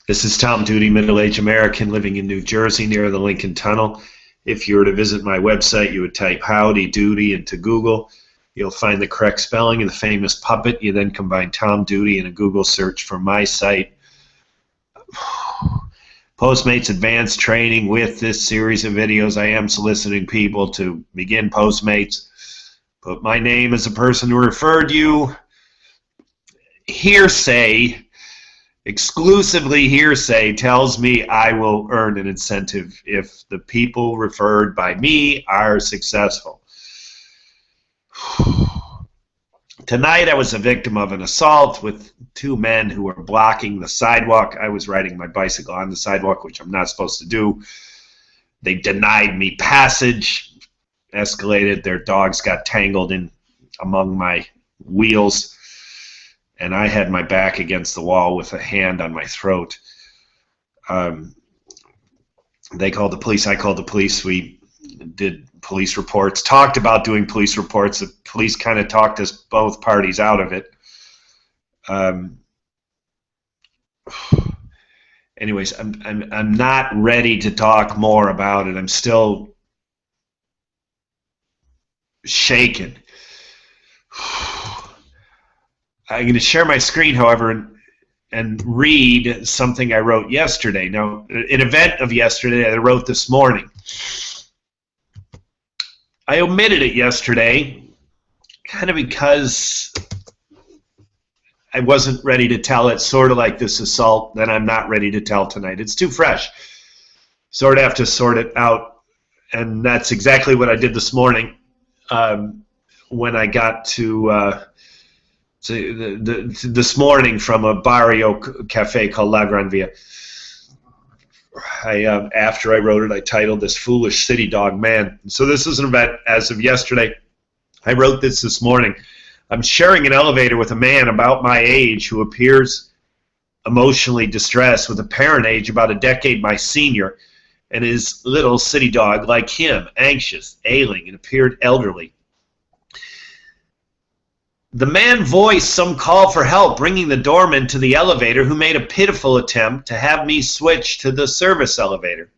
This is Tom Duty, middle-aged American living in New Jersey near the Lincoln Tunnel. If you were to visit my website, you would type Howdy Doody into Google. You'll find the correct spelling of the famous puppet. You then combine Tom Duty in a Google search for my site. Postmates advanced training. With this series of videos, I am soliciting people to begin Postmates. Put my name as the person who referred you. Hearsay, exclusively hearsay, tells me I will earn an incentive if the people referred by me are successful. Tonight I was a victim of an assault with two men who were blocking the sidewalk. I was riding my bicycle on the sidewalk, which I'm not supposed to do. They denied me passage, escalated. Their dogs got tangled in among my wheels, and I had my back against the wall with a hand on my throat. They called the police. I called the police. We did police reports, talked about doing police reports. The police kind of talked us both parties out of it. Anyways, I'm not ready to talk more about it. I'm still shaken. I'm going to share my screen, however, and read something I wrote yesterday. Now, an event of yesterday I wrote this morning. I omitted it yesterday kind of because I wasn't ready to tell it, sort of like this assault that I'm not ready to tell tonight. It's too fresh. Sort of have to sort it out, and that's exactly what I did this morning when I got to this morning from a barrio cafe called La Gran Via. After I wrote it, I titled this Foolish City Dog Man. So this is an event as of yesterday. I wrote this morning. I'm sharing an elevator with a man about my age who appears emotionally distressed, with a parent age about a decade my senior, and his little city dog like him, anxious, ailing, and appeared elderly. The man voiced some call for help, bringing the doorman to the elevator, who made a pitiful attempt to have me switch to the service elevator.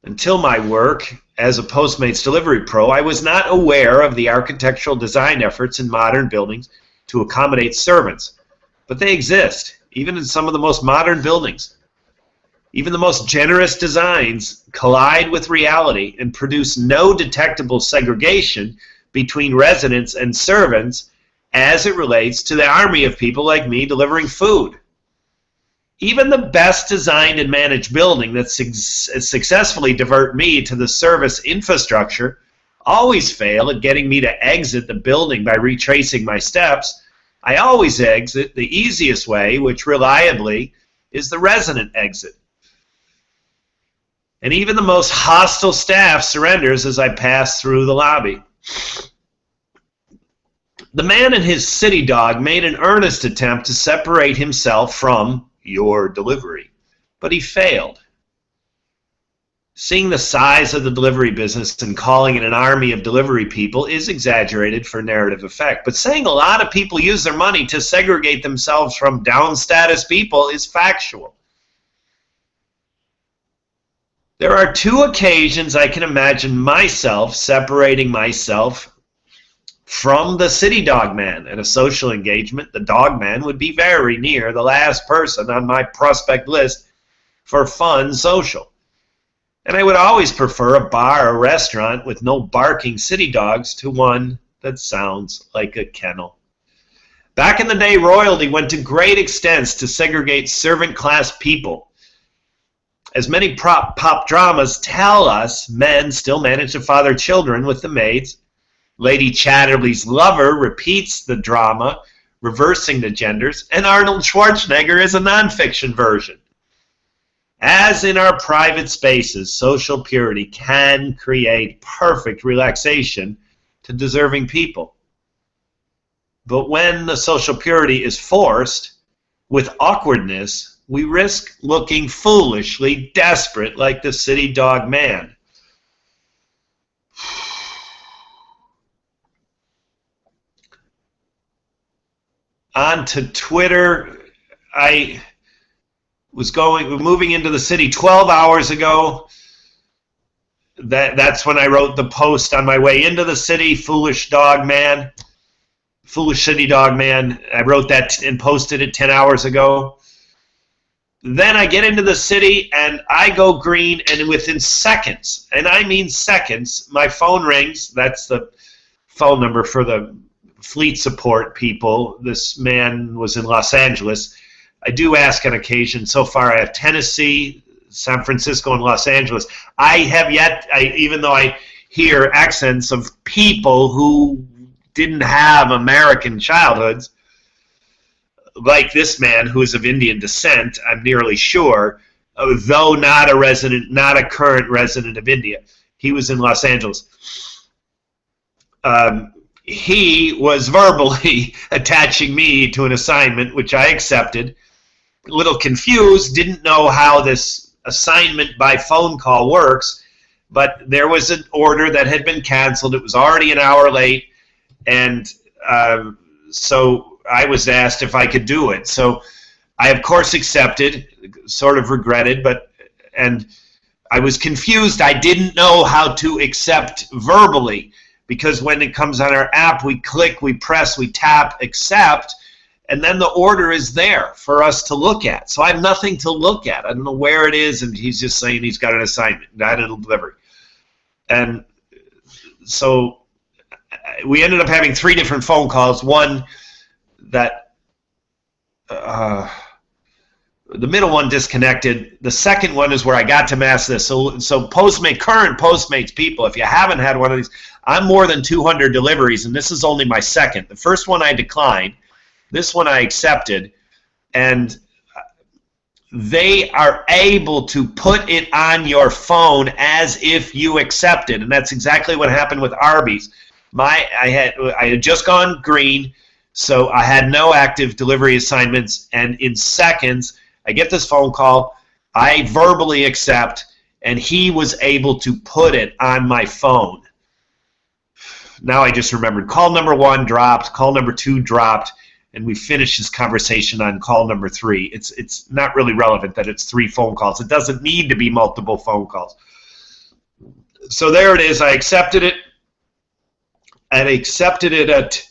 Until my work as a Postmates delivery pro, I was not aware of the architectural design efforts in modern buildings to accommodate servants. But they exist, even in some of the most modern buildings. Even the most generous designs collide with reality and produce no detectable segregation between residents and servants as it relates to the army of people like me delivering food. Even the best designed and managed building that successfully divert me to the service infrastructure always fail at getting me to exit the building by retracing my steps. I always exit the easiest way, which reliably is the resident exit. And even the most hostile staff surrenders as I pass through the lobby. The man and his city dog made an earnest attempt to separate himself from your delivery, but he failed. Seeing the size of the delivery business and calling it an army of delivery people is exaggerated for narrative effect, but saying a lot of people use their money to segregate themselves from down status people is factual. There are two occasions I can imagine myself separating myself from the city dog man. At a social engagement, the dog man would be very near the last person on my prospect list for fun social. And I would always prefer a bar or restaurant with no barking city dogs to one that sounds like a kennel. Back in the day, royalty went to great extents to segregate servant class people. As many pop dramas tell us, men still manage to father children with the maids. Lady Chatterley's lover repeats the drama, reversing the genders, and Arnold Schwarzenegger is a nonfiction version. As in our private spaces, social purity can create perfect relaxation to deserving people. But when the social purity is forced, with awkwardness, we risk looking foolishly desperate like the city dog man. On to Twitter. I moving into the city 12 hours ago. That's when I wrote the post on my way into the city, foolish city dog man. I wrote that and posted it 10 hours ago. Then I get into the city and I go green, and within seconds, and I mean seconds, my phone rings. That's the phone number for the fleet support people. This man was in Los Angeles. I do ask on occasion. So far I have Tennessee, San Francisco, and Los Angeles. I have yet, even though I hear accents of people who didn't have American childhoods, like this man who is of Indian descent, I'm nearly sure, though not a current resident of India. He was in Los Angeles. He was verbally attaching me to an assignment, which I accepted. A little confused, didn't know how this assignment by phone call works, but there was an order that had been canceled. It was already an hour late, and so I was asked if I could do it. So I, of course, accepted, sort of regretted, and I was confused. I didn't know how to accept verbally, because when it comes on our app, we click, we press, we tap, accept, and then the order is there for us to look at. So I have nothing to look at. I don't know where it is, and he's just saying he's got an assignment, not a delivery. And so we ended up having 3 different phone calls. One that the middle one disconnected. The second one is where I got to mass this. So current Postmates people, if you haven't had one of these, I'm more than 200 deliveries, and this is only my second. The first one I declined. This one I accepted, and they are able to put it on your phone as if you accepted, and that's exactly what happened with Arby's. I had just gone green, so I had no active delivery assignments, and in seconds I get this phone call, I verbally accept, and he was able to put it on my phone. Now I just remembered. Call number 1 dropped, call number 2 dropped, and we finished this conversation on call number 3. It's not really relevant that it's 3 phone calls. It doesn't need to be multiple phone calls. So there it is. I accepted it. And I accepted it at,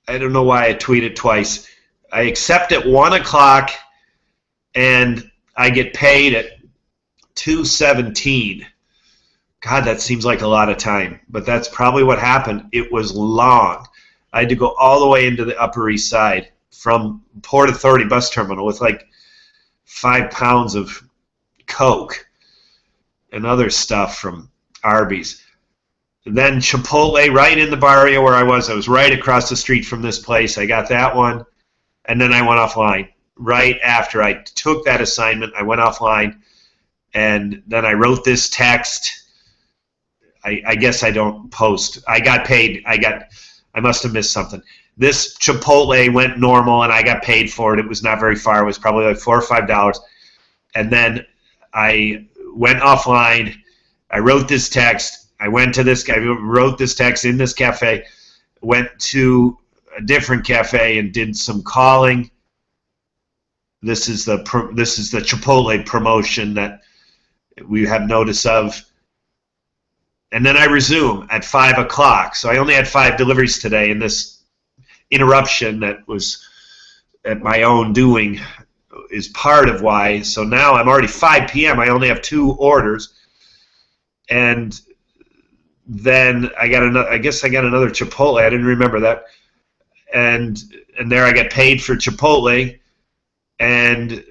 I don't know why I tweeted twice. I accept at 1 o'clock, and I get paid at 2:17. God, that seems like a lot of time, but that's probably what happened. It was long. I had to go all the way into the Upper East Side from Port Authority bus terminal with like 5 pounds of Coke and other stuff from Arby's. Then Chipotle right in the bar area where I was right across the street from this place. I got that one, and then I went offline. Right after I took that assignment, I went offline, and then I wrote this text. I guess I don't post. I got paid. I must have missed something. This Chipotle went normal, and I got paid for it. It was not very far. It was probably like $4 or $5. And then I went offline. I wrote this text. I went to this guy, wrote this text in this cafe, went to a different cafe and did some calling. This is the Chipotle promotion that we have notice of. And then I resume at 5 o'clock. So I only had 5 deliveries today, and this interruption that was at my own doing is part of why. So now I'm already 5 p.m. I only have 2 orders. And then I got another, I guess I got another Chipotle. I didn't remember that. And there I get paid for Chipotle. And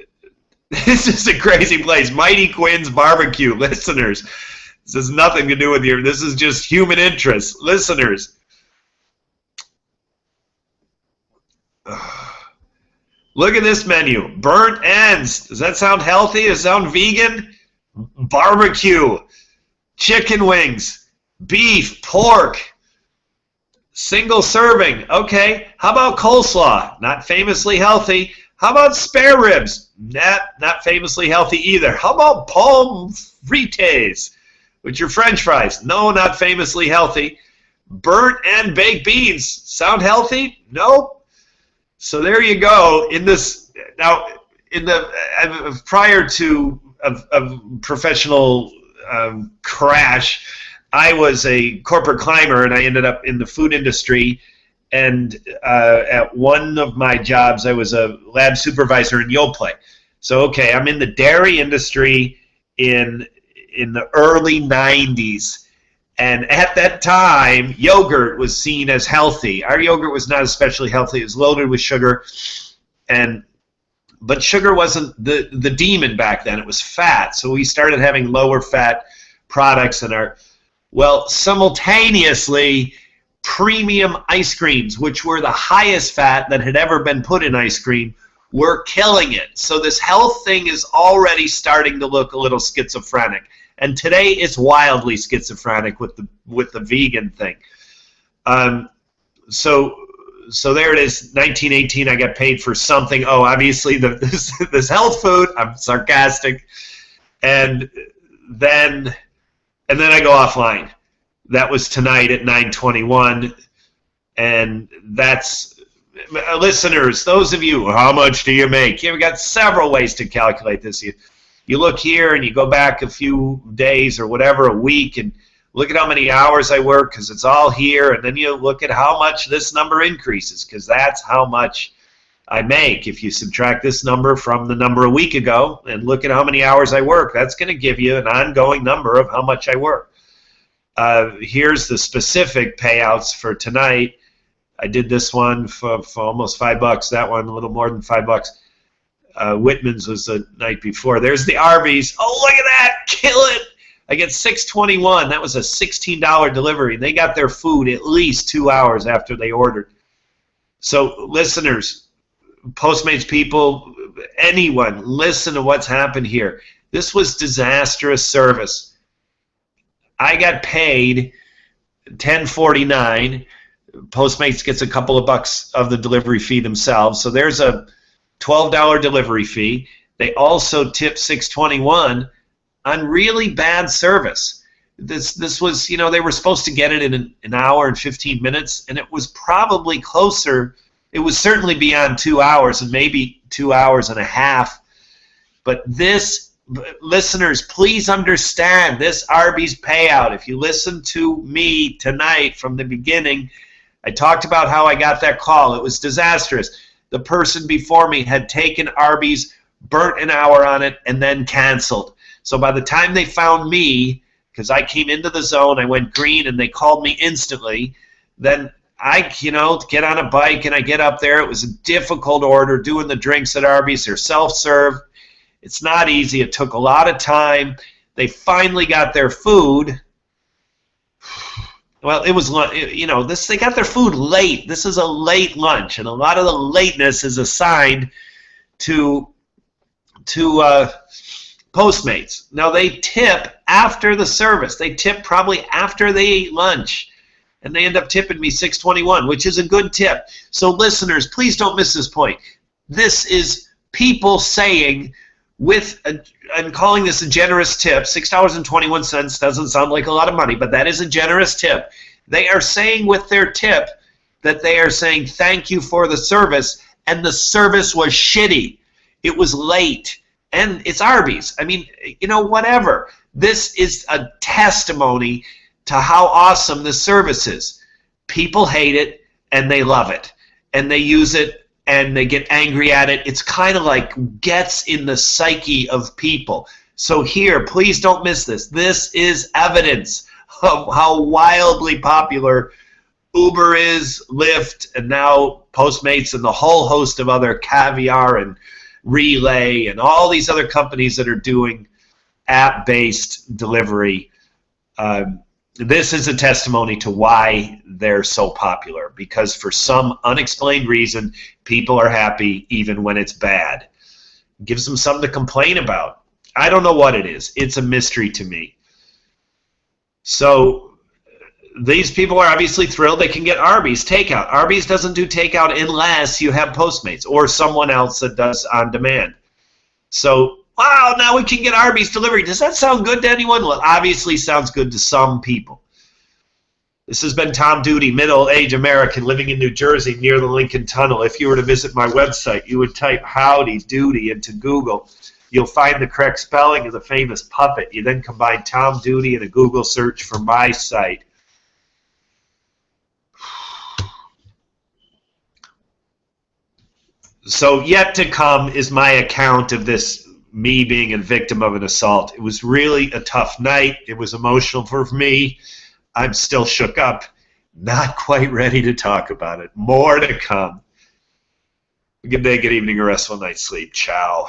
this is a crazy place. Mighty Quinn's Barbecue, listeners. This has nothing to do with you. This is just human interest. Listeners. Look at this menu. Burnt ends. Does that sound healthy? Does it sound vegan? Barbecue. Chicken wings. Beef. Pork. Single serving. Okay. How about coleslaw? Not famously healthy. How about spare ribs? Not famously healthy either. How about palm frites? With your French fries? No, not famously healthy. Burnt and baked beans. Sound healthy? Nope. So there you go. In this, now, in the prior to a professional crash, I was a corporate climber, and I ended up in the food industry. And at one of my jobs, I was a lab supervisor in Yoplait. So, okay, I'm in the dairy industry in the early 90s. And at that time, yogurt was seen as healthy. Our yogurt was not especially healthy. It was loaded with sugar. But sugar wasn't the demon back then. It was fat. So we started having lower fat products in our, well, simultaneously, premium ice creams, which were the highest fat that had ever been put in ice cream, were killing it. So this health thing is already starting to look a little schizophrenic. And today it's wildly schizophrenic with the vegan thing. So there it is, 1918, I got paid for something. Oh, obviously this health food, I'm sarcastic. And then I go offline. That was tonight at 9:21. And that's, listeners, those of you, how much do you make? You've got several ways to calculate this. You look here and you go back a few days or whatever, a week, and look at how many hours I work because it's all here, and then you look at how much this number increases because that's how much I make. If you subtract this number from the number a week ago and look at how many hours I work, that's going to give you an ongoing number of how much I work. Here's the specific payouts for tonight. I did this one for almost $5, that one a little more than $5. Whitman's was the night before. There's the Arby's. Oh, look at that! Kill it! I get $6.21. That was a $16 delivery. They got their food at least 2 hours after they ordered. So, listeners, Postmates people, anyone, listen to what's happened here. This was disastrous service. I got paid $10.49. Postmates gets a couple of bucks of the delivery fee themselves. So there's a $12 delivery fee. They also tip $6.21 on really bad service. This was, they were supposed to get it in an hour and 15 minutes, and it was probably closer. It was certainly beyond 2 hours and maybe 2 hours and a half. But this, listeners, please understand this Arby's payout. If you listen to me tonight from the beginning, I talked about how I got that call. It was disastrous. The person before me had taken Arby's, burnt an hour on it, and then canceled. So by the time they found me, because I came into the zone, I went green, and they called me instantly, then I, get on a bike, and I get up there. It was a difficult order, doing the drinks at Arby's. They're self-serve. It's not easy. It took a lot of time. They finally got their food. Well, it was, they got their food late. This is a late lunch, and a lot of the lateness is assigned to Postmates. Now, they tip after the service. They tip probably after they ate lunch, and they end up tipping me $6.21, which is a good tip. So, listeners, please don't miss this point. This is people saying, I'm calling this a generous tip. $6.21 doesn't sound like a lot of money, but that is a generous tip. They are saying with their tip that they are saying thank you for the service, and the service was shitty. It was late, and it's Arby's. I mean, whatever. This is a testimony to how awesome the service is. People hate it, and they love it, and they use it, and they get angry at it. It's kind of like gets in the psyche of people. So here, please don't miss this. This is evidence of how wildly popular Uber is, Lyft, and now Postmates, and the whole host of other Caviar and Relay and all these other companies that are doing app-based delivery. This is a testimony to why they're so popular, because for some unexplained reason, people are happy even when it's bad. It gives them something to complain about. I don't know what it is. It's a mystery to me. So these people are obviously thrilled they can get Arby's takeout. Arby's doesn't do takeout unless you have Postmates or someone else that does on demand. So, wow, now we can get Arby's delivery. Does that sound good to anyone? Well, it obviously sounds good to some people. This has been Tom Duty, middle-aged American living in New Jersey near the Lincoln Tunnel. If you were to visit my website, you would type Howdy Doody into Google. You'll find the correct spelling of the famous puppet. You then combine Tom Duty and a Google search for my site. So yet to come is my account of this, me being a victim of an assault. It was really a tough night. It was emotional for me. I'm still shook up, not quite ready to talk about it. More to come. Good day, good evening, or restful night's sleep. Ciao.